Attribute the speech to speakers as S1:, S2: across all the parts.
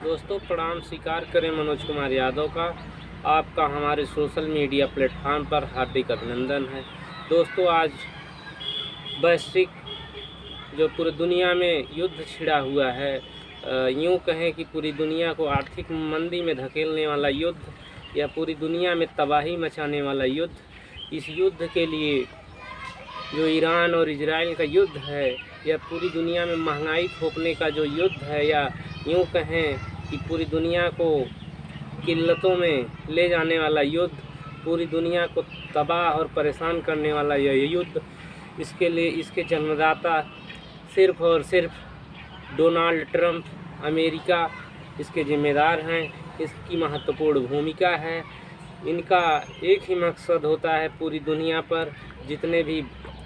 S1: दोस्तों प्रणाम। स्वीकार करें मनोज कुमार यादव का आपका हमारे सोशल मीडिया प्लेटफॉर्म पर हार्दिक अभिनंदन है। दोस्तों आज वैश्विक जो पूरी दुनिया में युद्ध छिड़ा हुआ है, यूँ कहें कि पूरी दुनिया को आर्थिक मंदी में धकेलने वाला युद्ध या पूरी दुनिया में तबाही मचाने वाला युद्ध, इस युद्ध के लिए जो ईरान और इजराइल का युद्ध है, या पूरी दुनिया में महंगाई थोपने का जो युद्ध है, या यूँ कहें कि पूरी दुनिया को किल्लतों में ले जाने वाला युद्ध, पूरी दुनिया को तबाह और परेशान करने वाला यह युद्ध, इसके लिए इसके जन्मदाता सिर्फ़ और सिर्फ डोनाल्ड ट्रंप अमेरिका इसके ज़िम्मेदार हैं। इसकी महत्वपूर्ण भूमिका है। इनका एक ही मकसद होता है, पूरी दुनिया पर जितने भी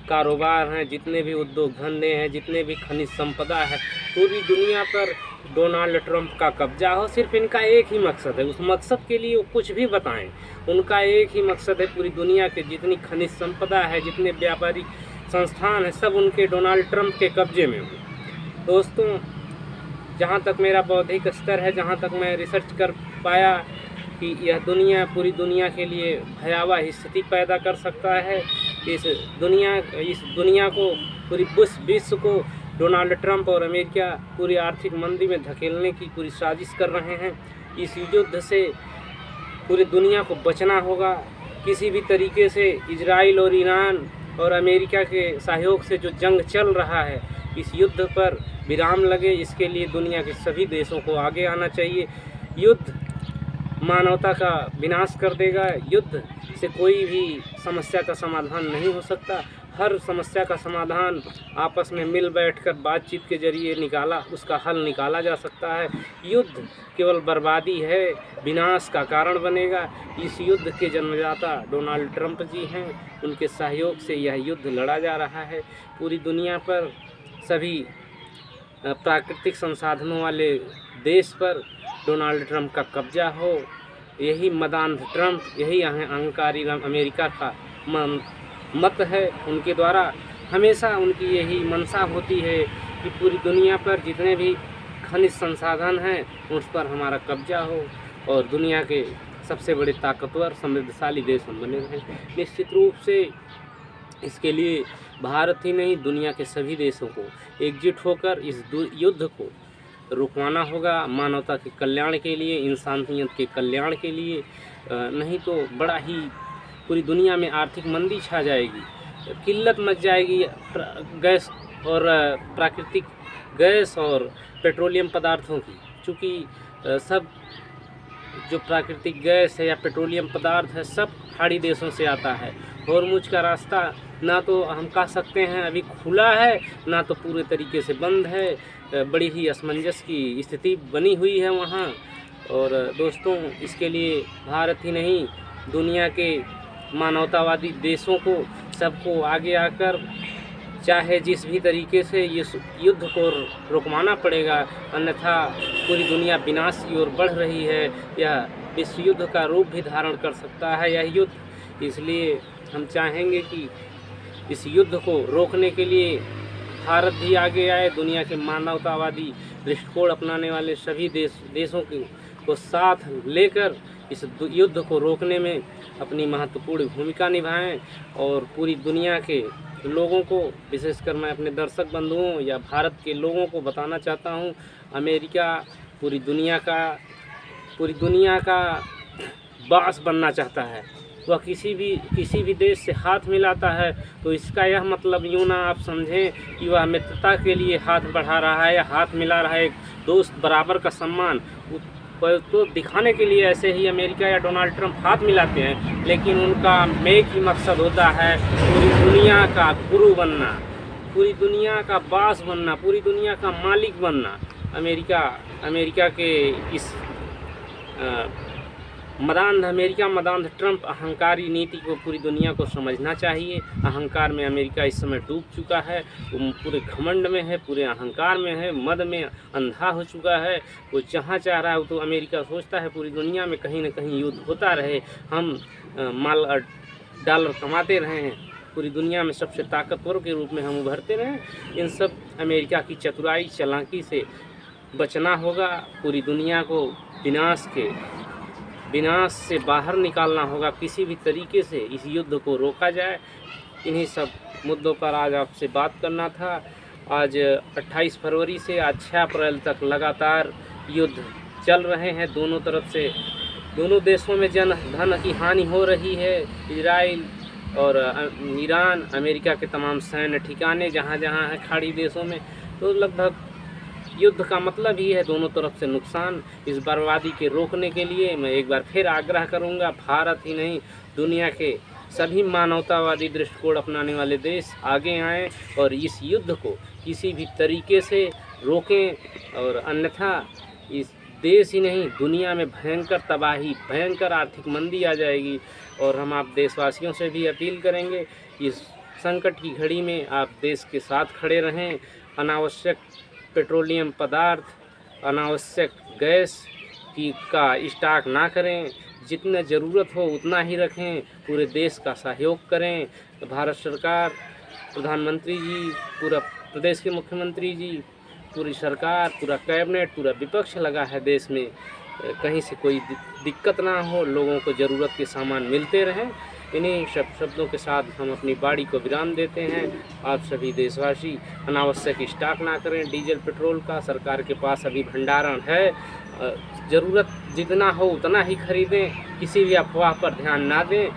S1: कारोबार हैं, जितने भी उद्योग धंधे हैं, जितने भी खनिज संपदा है, पूरी दुनिया पर डोनाल्ड ट्रंप का कब्जा हो। सिर्फ इनका एक ही मकसद है, उस मकसद के लिए वो कुछ भी बताएं। उनका एक ही मकसद है, पूरी दुनिया के जितनी खनिज संपदा है, जितने व्यापारिक संस्थान हैं, सब उनके डोनाल्ड ट्रंप के कब्जे में हो। दोस्तों जहाँ तक मेरा बौद्धिक स्तर है, जहाँ तक मैं रिसर्च कर पाया कि यह दुनिया पूरी दुनिया के लिए भयावह स्थिति पैदा कर सकता है। इस दुनिया को पूरी विश्व को डोनाल्ड ट्रंप और अमेरिका पूरी आर्थिक मंदी में धकेलने की पूरी साजिश कर रहे हैं। इस युद्ध से पूरी दुनिया को बचना होगा। किसी भी तरीके से इजराइल और ईरान और अमेरिका के सहयोग से जो जंग चल रहा है, इस युद्ध पर विराम लगे। इसके लिए दुनिया के सभी देशों को आगे आना चाहिए। युद्ध मानवता का विनाश कर देगा। युद्ध से कोई भी समस्या का समाधान नहीं हो सकता। हर समस्या का समाधान आपस में मिल बैठकर बातचीत के जरिए उसका हल निकाला जा सकता है। युद्ध केवल बर्बादी है, विनाश का कारण बनेगा। इस युद्ध के जन्मदाता डोनाल्ड ट्रंप जी हैं। उनके सहयोग से यह युद्ध लड़ा जा रहा है। पूरी दुनिया पर सभी प्राकृतिक संसाधनों वाले देश पर डोनाल्ड ट्रंप का कब्जा हो। यही मदांध ट्रंप, यही अहंकारी अमेरिका का मत है। उनके द्वारा हमेशा उनकी यही मंशा होती है कि पूरी दुनिया पर जितने भी खनिज संसाधन हैं, उस पर हमारा कब्जा हो और दुनिया के सबसे बड़े ताकतवर समृद्धशाली देश हम बने रहें। निश्चित रूप से इसके लिए भारत ही नहीं, दुनिया के सभी देशों को एकजुट होकर इस युद्ध को रुकवाना होगा। मानवता के कल्याण के लिए, इंसानियत के कल्याण के लिए। नहीं तो बड़ा ही पूरी दुनिया में आर्थिक मंदी छा जाएगी, किल्लत मच जाएगी। गैस और प्राकृतिक गैस और पेट्रोलियम पदार्थों की, चूँकि सब जो प्राकृतिक गैस है या पेट्रोलियम पदार्थ है, सब खाड़ी देशों से आता है। होर्मुज का रास्ता ना तो हम कह सकते हैं अभी खुला है, ना तो पूरे तरीके से बंद है। बड़ी ही असमंजस की स्थिति बनी हुई है वहाँ। और दोस्तों इसके लिए भारत ही नहीं, दुनिया के मानवतावादी देशों को, सबको आगे आकर चाहे जिस भी तरीके से ये युद्ध को रुकवाना पड़ेगा, अन्यथा पूरी दुनिया विनाश की ओर बढ़ रही है। यह विश्व युद्ध का रूप भी धारण कर सकता है यह युद्ध। इसलिए हम चाहेंगे कि इस युद्ध को रोकने के लिए भारत भी आगे आए। दुनिया के मानवतावादी दृष्टिकोण अपनाने वाले सभी देशों को साथ लेकर इस युद्ध को रोकने में अपनी महत्वपूर्ण भूमिका निभाएं। और पूरी दुनिया के लोगों को, विशेषकर मैं अपने दर्शक बंधुओं या भारत के लोगों को बताना चाहता हूं, अमेरिका पूरी दुनिया का बास बनना चाहता है। वह किसी भी देश से हाथ मिलाता है तो इसका यह मतलब यूँ ना आप समझें कि वह मित्रता के लिए हाथ बढ़ा रहा है या हाथ मिला रहा है, एक दोस्त बराबर का सम्मान तो दिखाने के लिए ऐसे ही अमेरिका या डोनाल्ड ट्रंप हाथ मिलाते हैं। लेकिन उनका एक ही मकसद होता है, पूरी दुनिया का गुरु बनना, पूरी दुनिया का बास बनना, पूरी दुनिया का मालिक बनना। अमेरिका के इस मदांध ट्रंप अहंकारी नीति को पूरी दुनिया को समझना चाहिए। अहंकार में अमेरिका इस समय डूब चुका है। वो पूरे घमंड में है, पूरे अहंकार में है, मद में अंधा हो चुका है। वो जहाँ चाह रहा है तो अमेरिका सोचता है पूरी दुनिया में कहीं न कहीं युद्ध होता रहे, हम माल और डॉलर कमाते रहें, पूरी दुनिया में सबसे ताकतवर के रूप में हम उभरते रहें। इन सब अमेरिका की चतुराई चालाकी से बचना होगा, पूरी दुनिया को विनाश से बाहर निकालना होगा। किसी भी तरीके से इस युद्ध को रोका जाए। इन्हीं सब मुद्दों पर आज आपसे बात करना था। आज 28 फरवरी से आज 6 अप्रैल तक लगातार युद्ध चल रहे हैं। दोनों तरफ से दोनों देशों में धन की हानि हो रही है। इजराइल और ईरान, अमेरिका के तमाम सैन्य ठिकाने जहाँ जहाँ हैं खाड़ी देशों में, तो लगभग युद्ध का मतलब ही है दोनों तरफ से नुकसान। इस बर्बादी के रोकने के लिए मैं एक बार फिर आग्रह करूंगा, भारत ही नहीं दुनिया के सभी मानवतावादी दृष्टिकोण अपनाने वाले देश आगे आएं और इस युद्ध को किसी भी तरीके से रोकें। और अन्यथा इस देश ही नहीं दुनिया में भयंकर तबाही, भयंकर आर्थिक मंदी आ जाएगी। और हम आप देशवासियों से भी अपील करेंगे, इस संकट की घड़ी में आप देश के साथ खड़े रहें। अनावश्यक पेट्रोलियम पदार्थ, अनावश्यक गैस का स्टॉक ना करें। जितना ज़रूरत हो उतना ही रखें। पूरे देश का सहयोग करें। भारत सरकार, प्रधानमंत्री जी, पूरा प्रदेश के मुख्यमंत्री जी, पूरी सरकार, पूरा कैबिनेट, पूरा विपक्ष लगा है देश में। कहीं से कोई दिक्कत ना हो, लोगों को ज़रूरत के सामान मिलते रहें। इन्हीं शब्दों के साथ हम अपनी बाड़ी को विराम देते हैं। आप सभी देशवासी अनावश्यक स्टॉक ना करें डीजल पेट्रोल का। सरकार के पास अभी भंडारण है, ज़रूरत जितना हो उतना ही खरीदें। किसी भी अफवाह पर ध्यान ना दें।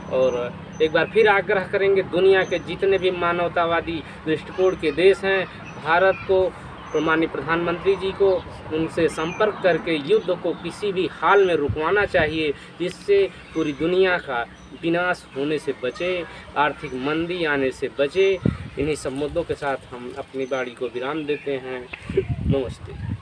S1: और एक बार फिर आग्रह करेंगे, दुनिया के जितने भी मानवतावादी दृष्टिकोण के देश हैं, भारत को, माननीय प्रधानमंत्री जी को, उनसे संपर्क करके युद्ध को किसी भी हाल में रुकवाना चाहिए, जिससे पूरी दुनिया का विनाश होने से बचे, आर्थिक मंदी आने से बचे। इन्हीं सब मुद्दों के साथ हम अपनी बाड़ी को विराम देते हैं। नमस्ते।